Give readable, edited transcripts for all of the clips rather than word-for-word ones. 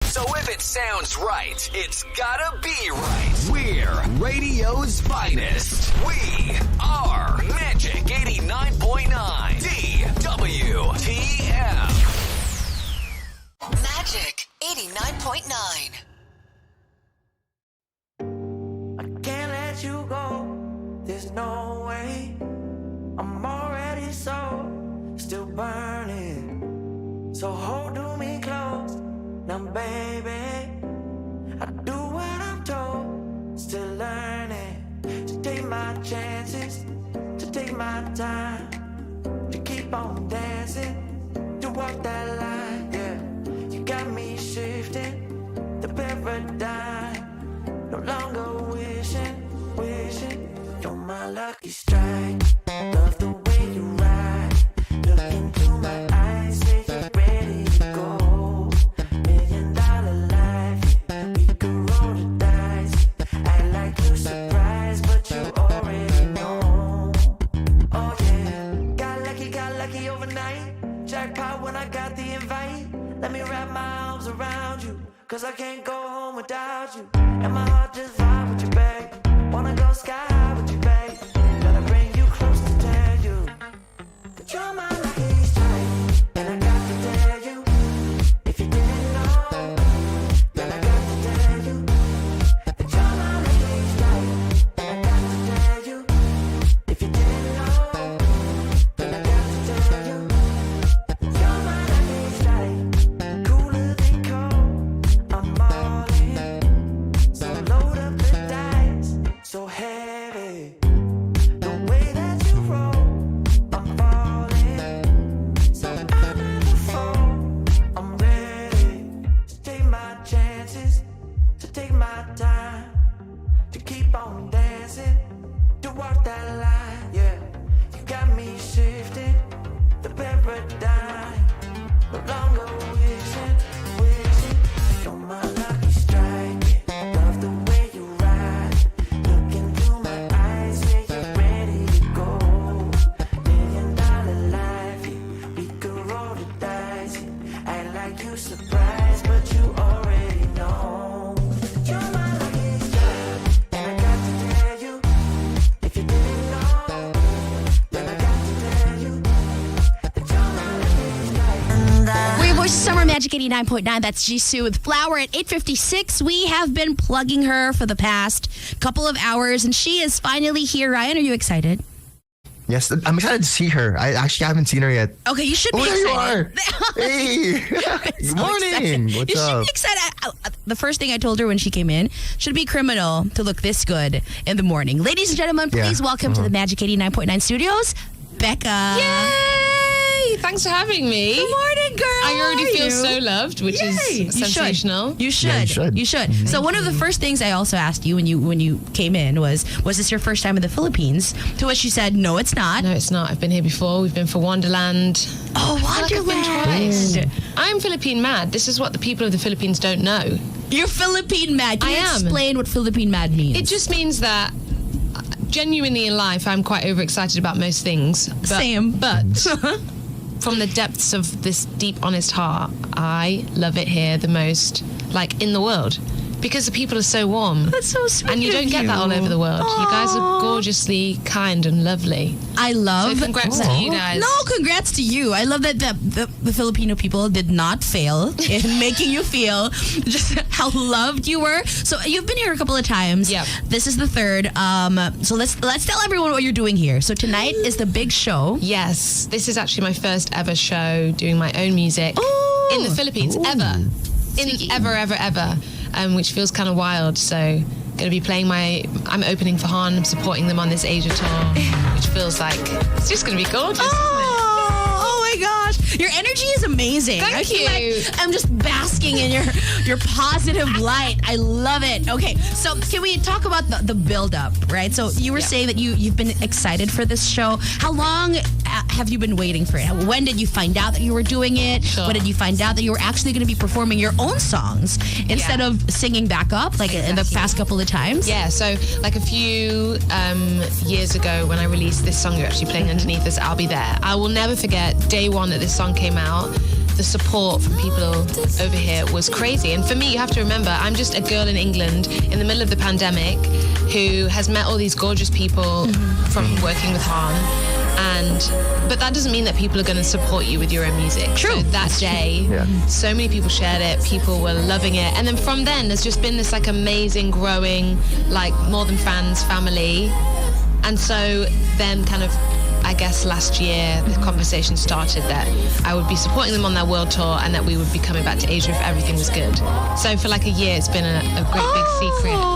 So if it sounds right, it's gotta be right. We're radio's finest. We are Magic 89.9 DWTM. Magic 89.9. I can't let you go. There's no way. I'm already still burning. So hold me close. Now, baby, I do what I'm told. Still learning to take my chances, to take my time, to keep on dancing, to walk that line. Yeah, you got me shifting the paradigm. No longer wishing. You're my lucky strike. Love the way you ride. Look into my eyes, say you're ready to go. $1,000,000 life, we could roll the dice. Act like you're surprised, but you already know. Oh yeah, got lucky overnight. Jackpot when I got the invite. Let me wrap my arms around you, 'cause I can't go home without you. And my heart just vibe with you, babe. Wanna go sky high with you, babe. Gotta bring you close to tell you that you're my lucky strike. And I got to tell you, if you didn't know, then I got to tell you that you're my lucky strike. And I got to tell you, if you didn't know, then I got to tell you you're my lucky strike. Cooler than cold, I'm all in. So load up the dice, so heavy. The way that you roll, I'm falling. So I never fall, I'm ready to take my chances, to take my time, to keep on dancing, to walk that line. Yeah, you got me shifting the paradigm. No longer wishing. You're my lucky strike. Love the way you ride. Look into my eyes, say you're ready to go. $1,000,000 life, we could roll the dice. Act like you surprised, but you already know. You're my lucky strike, and I got to tell you, if you didn't know, then I got to tell you that you're my lucky strike. We're your voice of summer, Magic 89.9. That's Jisoo with Flower at 8:56. We have been plugging her for the past couple of hours, and she is finally here. Ryan, are you excited? Yes, I'm excited to see her. I actually haven't seen her yet. Okay, you should be Oh, there you excited. are. Hey. Good morning. What's You should up? be excited. The first thing I told her when she came in, should be criminal to look this good in the morning. Ladies and gentlemen, please welcome to the Magic 89.9 studios, Becca. Yay! Thanks for having me. Good morning, girl. I already How are feel you? so loved, which is sensational. You should. Yeah, you should. You should. So one of the first things I also asked you when you came in was this your first time in the Philippines? To which you said, no, it's not. No, it's not. I've been here before. We've been for Wonderland. Oh, I feel like I've been Wonderland. twice. I'm Philippine mad. This is what the people of the Philippines don't know. You're Philippine mad. Can I you am. explain what Philippine mad means? It just means that genuinely in life, I'm quite overexcited about most things. Same. But from the depths of this deep, honest heart, I love it here the most, like in the world. Because the people are so warm. That's so sweet. And you don't get that all over the world. You guys are gorgeously kind and lovely. I love. So congrats to you guys. No, congrats to you. I love that the Filipino people did not fail in making you feel just how loved you were. So you've been here a couple of times. Yep. This is the third. So let's tell everyone what you're doing here. So tonight is the big show. Yes, this is actually my first ever show doing my own music Ooh. in the Philippines ever. Ever. Which feels kind of wild. So going to be playing I'm opening for Han. I'm supporting them on this Asia tour, which feels like it's just going to be gorgeous. Oh my gosh. Your energy is amazing. Thank I feel you. like I'm just basking in your positive light. I love it. Okay, so can we talk about the build-up, right? So you were saying that you've been excited for this show. How long have you been waiting for it? When did you find out that you were doing it? Sure. When did you find out that you were actually going to be performing your own songs instead of singing back up like in the past couple of times? Yeah, so like a few years ago when I released this song you're actually playing underneath us, I'll Be There. I will never forget day one that this song came out, the support from people over here was crazy. And for me, you have to remember, I'm just a girl in England in the middle of the pandemic who has met all these gorgeous people from working with Han. But that doesn't mean that people are going to support you with your own music. True. So that day, so many people shared it. People were loving it. And then from then, there's just been this like amazing, growing, like More Than Fans family. And so then kind of, I guess last year, the conversation started that I would be supporting them on their world tour and that we would be coming back to Asia if everything was good. So for like a year, it's been a great big secret.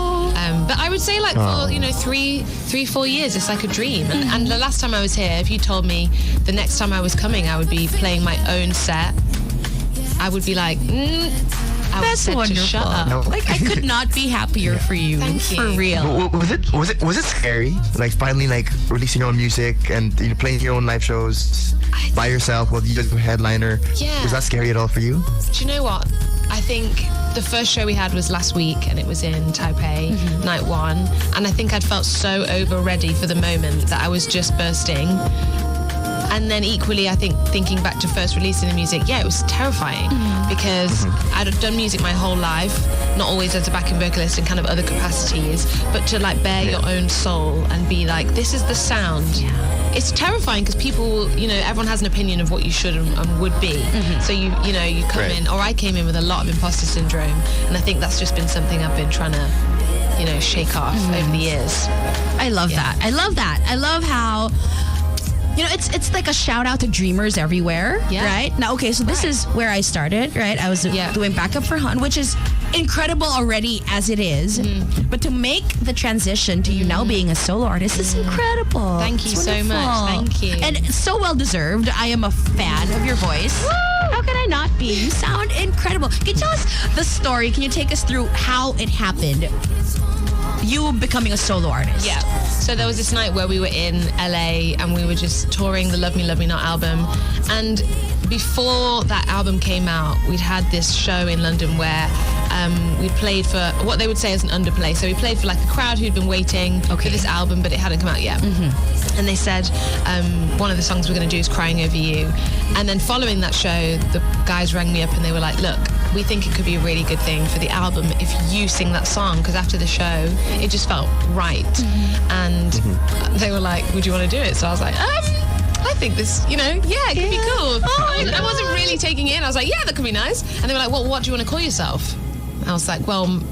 But I would say like for, 3-4 years, it's like a dream. And the last time I was here, if you told me the next time I was coming, I would be playing my own set, I would be like, That's wonderful. To shut up. No. Like, I could not be happier for you. Thank you. For real. Was it scary? Like finally like releasing your own music and playing your own live shows by yourself while you just a headliner? Yeah. Was that scary at all for you? Do you know what? I think the first show we had was last week and it was in Taipei, night one. And I think I'd felt so over ready for the moment that I was just bursting. And then equally, I think thinking back to first releasing the music, it was terrifying because I'd done music my whole life, not always as a backing vocalist in kind of other capacities, but to like bear your own soul and be like, this is the sound. It's terrifying because people, everyone has an opinion of what you should and would be. So you come in, or I came in with a lot of imposter syndrome, and I think that's just been something I've been trying to, shake off over the years. I love that. I love that. I love how... it's like a shout out to dreamers everywhere, right? Now, okay, so this is where I started, right? I was doing backup for Han, which is incredible already as it is. But to make the transition to you now being a solo artist is incredible. Thank you It's so wonderful. much. Thank you. And it's so well deserved. I am a fan of your voice. How can I not be? You sound incredible. Can you tell us the story? Can you take us through how it happened? You becoming a solo artist. Yeah. So there was this night where we were in LA and we were just touring the Love Me, Love Me Not album. And before that album came out, we'd had this show in London where we played for what they would say is an underplay. So we played for like a crowd who'd been waiting for this album, but it hadn't come out yet. And they said, one of the songs we're going to do is Crying Over You. And then following that show, the guys rang me up and they were like, look, we think it could be a really good thing for the album if you sing that song, because after the show, it just felt right. And they were like, would you want to do it? So I was like, I think this, it could be cool. I wasn't really taking it in. I was like, yeah, that could be nice. And they were like, well, what do you want to call yourself? I was like, well,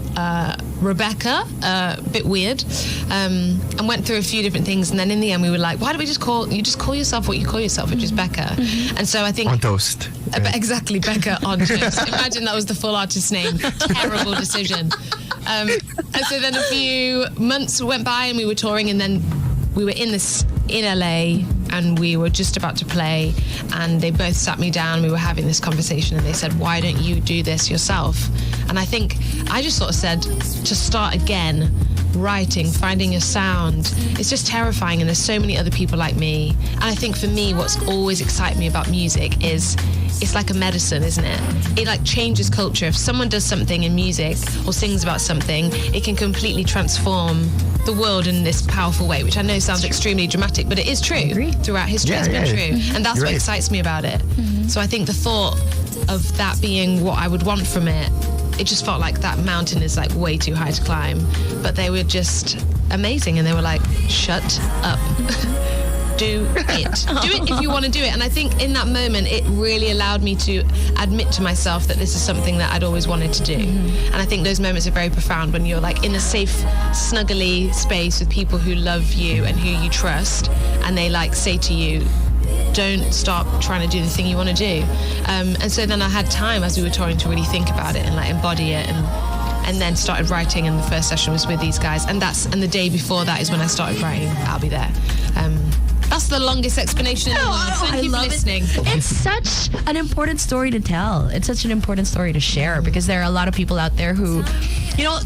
Rebecca, a bit weird, and went through a few different things. And then in the end, we were like, why don't we just call yourself what you call yourself, which is Becca. And so I think... On toast. Exactly, Becca on toast. Imagine that was the full artist name. Terrible decision. And so then a few months went by and we were touring, and then we were in LA and we were just about to play, and they both sat me down. We were having this conversation and they said, why don't you do this yourself? And I think I just sort of said, to start again, writing, finding your sound, it's just terrifying, and there's so many other people like me. And I think for me, what's always excited me about music is it's like a medicine, isn't it? It like changes culture. If someone does something in music or sings about something, it can completely transform the world in this powerful way, which I know sounds extremely dramatic, but it is true. Throughout history, it's been true. And that's what excites me about it. So I think the thought of that being what I would want from it, it just felt like that mountain is like way too high to climb. But they were just amazing, and they were like, shut up. Do it. Do it if you want to do it. And I think in that moment, it really allowed me to admit to myself that this is something that I'd always wanted to do. And I think those moments are very profound when you're like in a safe, snuggly space with people who love you and who you trust, and they like say to you, don't stop trying to do the thing you want to do. And so then I had time as we were touring to really think about it and like embody it, and then started writing, and the first session was with these guys, and the day before that is when I started writing I'll Be There. That's the longest explanation in the world. Thank you for listening. It's such an important story to tell. It's such an important story to share, because there are a lot of people out there who,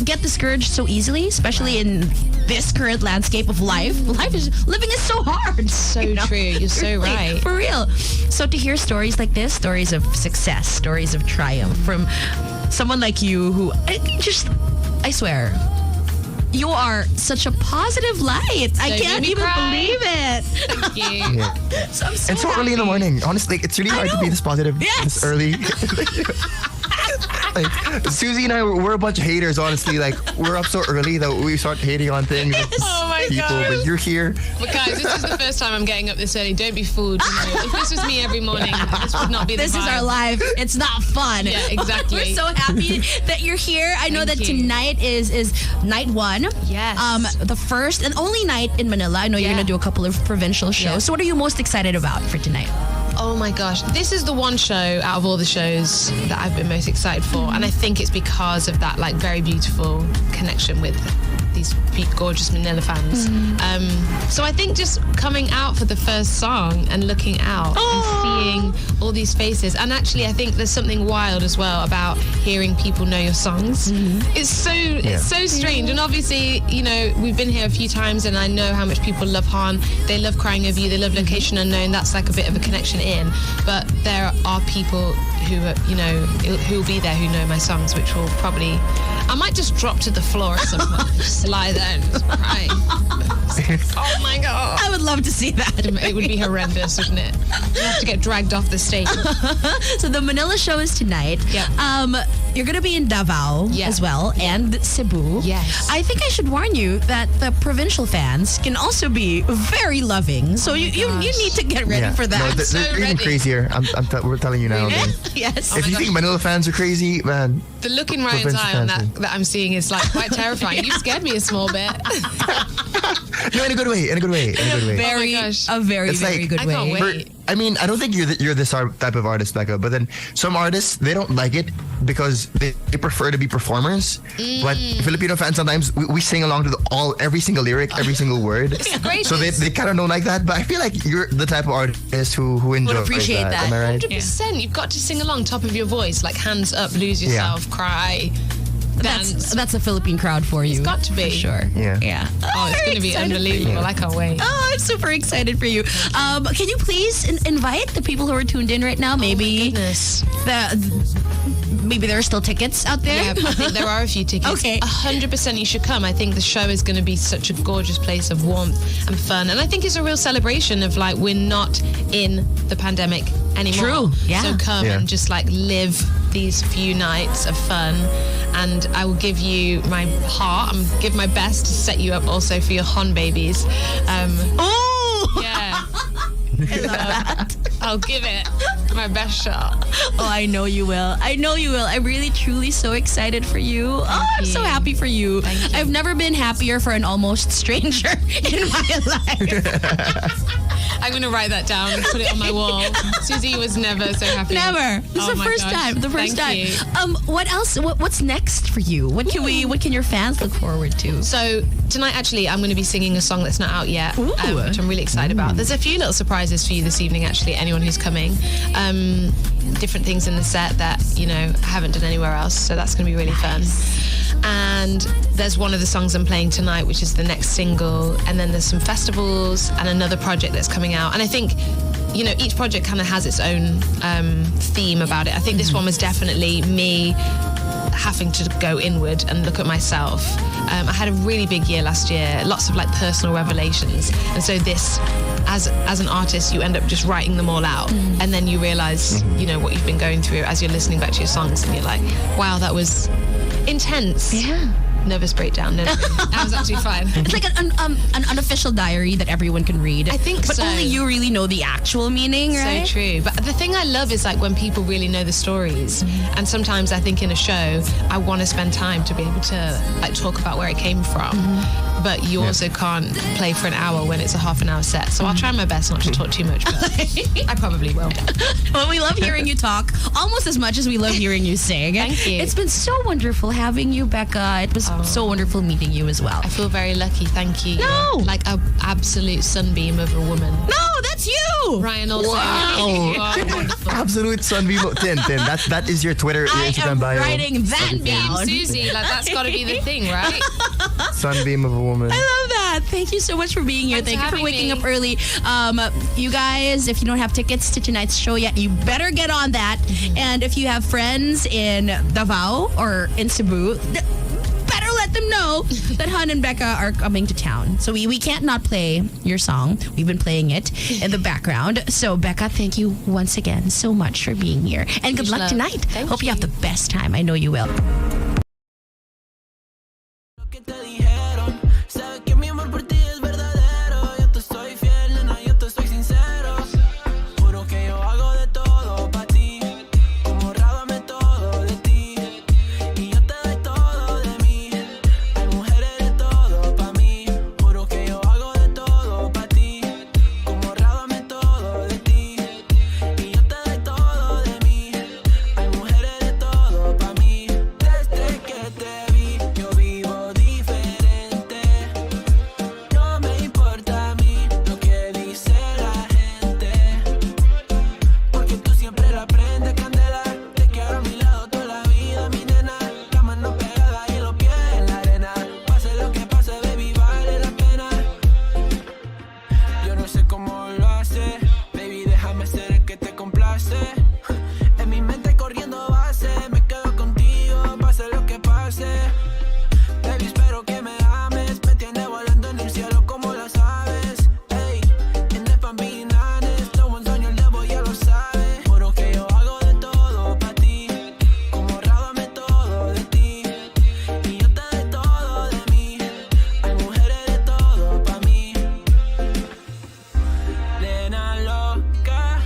get discouraged so easily, especially in this current landscape of life. Living is so hard. So true. You're so right. For real. So to hear stories like this, stories of success, stories of triumph from someone like you who I swear, you are such a positive light. I Don't can't make me even cry. believe it. Thank you. Yeah. So I'm so And so early in the happy. morning. Honestly, it's really hard to be know. this positive Yes. this early. Like, Susie and I, we're a bunch of haters, honestly. Like, we're up so early that we start hating on things. Oh my people, God. but you're here. But guys, this is the first time I'm getting up this early. Don't be fooled. You know, if this was me every morning, this would not be the This is vibe. our life. It's not fun. Yeah, exactly. We're so happy that you're here. I know Thank that you. tonight is night one. Yes. The first and only night in Manila. I know you're Yeah. going to do a couple of provincial shows. Yeah. So what are you most excited about for tonight? Oh my gosh. This is the one show out of all the shows that I've been most excited for. And I think it's because of that like very beautiful connection with these gorgeous Manila fans. So I think just coming out for the first song and looking out and seeing all these faces. And actually I think there's something wild as well about hearing people know your songs. It's so strange. And obviously, you know, we've been here a few times and I know how much people love Han. They love Crying Over You. They love Location Unknown. That's like a bit of a connection in. But there are people who are, you know, who will be there who know my songs, which will probably, I might just drop to the floor at some point. Just lie there and just cry. Oh my God. I would love to see that. It would be horrendous, wouldn't it? You have to get dragged off the stage. So the Manila show is tonight. Yep. You're going to be in Davao Yeah. as well and Cebu. Yes. I think I should warn you that the provincial fans can also be very loving. So you need to get ready for that. No, they're so even ready. crazier. we're telling you now. Really? man. Yes. If you think Manila fans are crazy, man. The look in Ryan's Provincial eye on fans, that I'm seeing is like quite terrifying. You scared me a small bit. No, in a good way. In a good way. In a good way. Very, Oh my gosh. a very, It's very like- good I way. can't wait. I mean, I don't think you're this type of artist, Becca. But then some artists, they don't like it because they prefer to be performers. But Filipino fans sometimes we sing along to every single lyric, every single word. great. So they kind of don't like that. But I feel like you're the type of artist who enjoys appreciate that. Am I right? 100%. You've got to sing along, top of your voice, like hands up, lose yourself, cry, dance. That's a Philippine crowd for you. It's got to be. For sure. Yeah. Yeah. Oh, it's going to be Excited for unbelievable. you. I can't wait. Oh, I'm super excited for you. Can you please invite the people who are tuned in right now? Maybe Goodness. maybe there are still tickets out there. Yeah, I think there are a few tickets. Okay. 100% you should come. I think the show is going to be such a gorgeous place of warmth and fun. And I think it's a real celebration of like, we're not in the pandemic anymore. True, yeah. So come Yeah. and just like live these few nights of fun. And I will give you my heart. I'm going to give my best to set you up also for your Han babies. Oh, Yeah. I love that. I'll give it my best shot. Oh, I know you will. I know you will. I'm really, truly so excited for you. Oh, I'm so you. happy for you. Thank you. I've never been happier for an almost stranger in my life. I'm going to write that down and put it on my wall. Susie was never so happy. Never. This is Oh the my first gosh. time. The first Thank time. you. What else? What's next for you? What can your fans look forward to? So tonight, actually, I'm going to be singing a song that's not out yet, Ooh. which I'm really excited about. There's a few little surprises for you this evening, actually, anyone who's coming. Different things in the set that, you know, I haven't done anywhere else. So that's going to be really fun. And there's one of the songs I'm playing tonight, which is the next single. And then there's some festivals and another project that's coming out. And I think, you know, each project kind of has its own theme about it. I think this one was definitely me having to go inward and look at myself. I had a really big year last year, lots of like personal revelations. And so this, as an artist, you end up just writing them all out. And then you realize, you know, what you've been going through as you're listening back to your songs and you're like, wow, that was intense. Yeah. Nervous breakdown. No, I was actually fine. It's like an unofficial diary that everyone can read. I think but so. only you really know the actual meaning, right? So true. But the thing I love is like when people really know the stories. And sometimes I think in a show, I want to spend time to be able to like talk about where it came from. But you also can't play for an hour when it's a half an hour set. So I'll try my best not to talk too much, but I probably will. Well, we love hearing you talk almost as much as we love hearing you sing. Thank you. It's been so wonderful having you, Becca. It was so wonderful meeting you as well. I feel very lucky. Thank you. No. You're like an absolute sunbeam of a woman. No, that's you. Ryan also. Wow. You are wonderful. Absolute sunbeam. Tin. That is your Twitter, your I Instagram am bio. writing that Team down. Susie, like that's got to be the thing, right? Sunbeam of a woman. I love that. Thank you so much for being here. Thanks Thank for you for having waking me. up early. You guys, if you don't have tickets to tonight's show yet, you better get on that. And if you have friends in Davao or in Cebu, better let them know that Han and Becca are coming to town. So we can't not play your song. We've been playing it in the background. So Becca, thank you once again so much for being here. And good luck love. tonight. Thank Hope you have you. the best time. I know you will. Lo que te dijeron, sabes que mi amor por ti es verdadero. Yo te soy fiel, nena, yo te soy sincero. Juro que yo hago de todo pa' ti, como rábame todo de ti. Y yo te doy todo de mí. Hay mujeres de todo pa' mí. Juro que yo hago de todo pa' ti, como rábame todo de ti. Y yo te doy todo de mí. Hay mujeres de todo pa' mí. Desde que te vi, yo vivo diferente. No me importa a mí lo que dice la gente, porque tú siempre la prendes candela. Te quiero a mi lado toda la vida, mi nena. La mano pegada y los pies en la arena. Pase lo que pase, baby, vale la pena. Yo no sé cómo lo hace, baby, déjame ser el que te complace. En mi mente corriendo base, me quedo contigo, pase lo que pase. Baby, espero que me ames, me tienes volando en el cielo como las aves. Ey, en el Pambinanes, lo buen sueño el debo ya lo sabe. Juro que yo hago de todo pa' ti, como rábame todo de ti. Y yo te doy todo de mí, hay mujeres de todo pa' mí. Nena loca,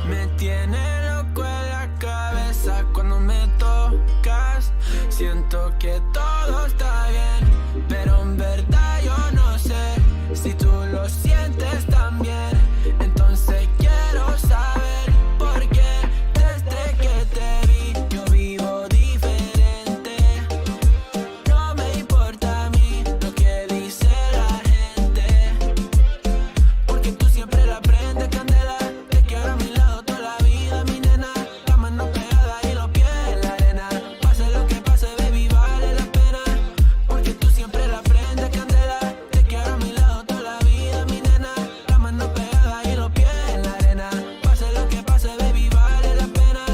me tiene loco en la cabeza cuando me tocas. Siento que todo está bien, pero en verdad yo no sé si tú lo sientes también. Entonces quiero saber por qué desde que te vi yo vivo diferente. No me importa a mí lo que dice la gente, porque tú siempre la prendes candela. Te quiero a mi lado toda la vida, mi nena. La mano pegada y los pies en la arena. Pase lo que pase, baby, vale la pena, porque tú siempre la prendes candela. Te quiero a mi lado toda la vida, mi nena. La mano pegada y los pies en la arena. Pase lo que pase, baby, vale la pena.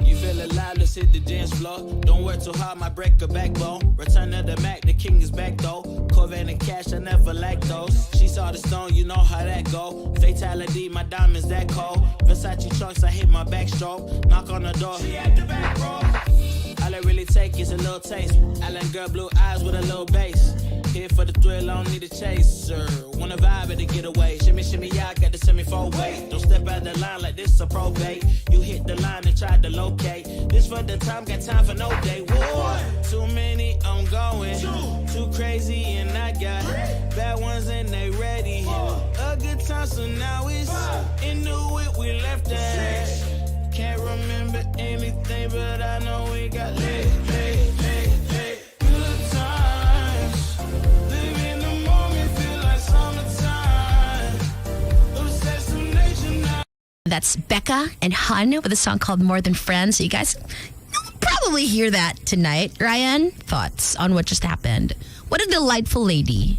You feel alive, let's hit the dance floor. Don't work too hard, might break a backbone. Return of the Mac, the king is back though. Corvette and cash, I never lack those. She saw the stone, you know how that go. Fatality, my diamonds that cold. Versace trunks, I hit my backstroke. Knock on the door, she at the back, bro. All I really take is a little taste. Island girl, blue eyes with a little bass. Here for the thrill, I don't need a chaser. Wanna vibe at the getaway. Shimmy, shimmy, yeah, I got the semi-fold weight. Don't step out the line like this a probate. You hit the line and try to locate. This for the time, got time for no day. Whoa, too many, I'm going. Too crazy, and I got bad ones and they ready. A good time, so now it's into it, we left that. Can't remember anything, but I know we got lit. Good times, live in the moment, feel like summertime. Obsessed with nature now. That's Becca and Han with a song called More Than Friends. So you guys will probably hear that tonight. Ryan, thoughts on what just happened? What a delightful lady.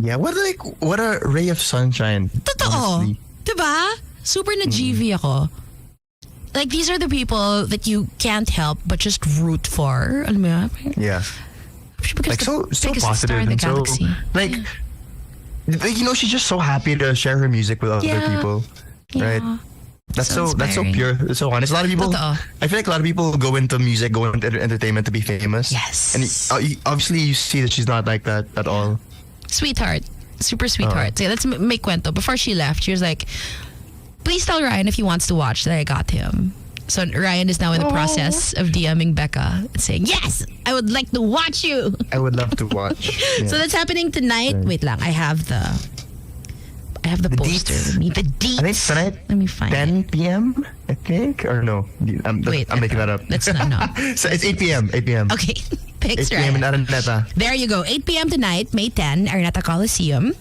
Yeah, what a ray of sunshine. Totoo. honestly. Diba? Super na-GV ako. Like, these are the people that you can't help but just root for. Alam mo yun? Yeah. Because Like so the biggest positive star in the and so galaxy. like you know, she's just so happy to share her music with other Yeah. people. Right? Yeah. That's So that's so inspiring. pure. It's so honest. A lot of people, Totoo. I feel like a lot of people go into music, go into entertainment to be famous. Yes. And obviously you see that she's not like that at all. Sweetheart. Super sweetheart. So let's make kwento. Before she left, she was like, please tell Ryan if he wants to watch that I got him. So Ryan is now in the process of DMing Becca and saying, yes, I would like to watch you. I would love to watch. Yeah. So that's happening tonight. Right. Wait lang, I have I have the poster. deets. With me. The deets. I think tonight, Let me find 10 it. p.m. I think, or no? I'm making that up. Let's not know. So it's 8 p.m. 8 p.m. Okay. 8 Picks p.m. in right. Araneta. There you go. 8 p.m. tonight, May 10, Araneta Coliseum.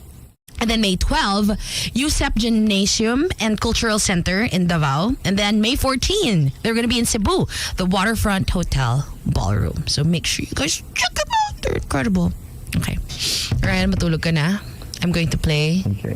And then May 12, USEP Gymnasium and Cultural Center in Davao. And then May 14, they're going to be in Cebu, the Waterfront Hotel Ballroom. So make sure you guys check them out. They're incredible. Okay. Ryan, matulog ka na. I'm going to play Okay.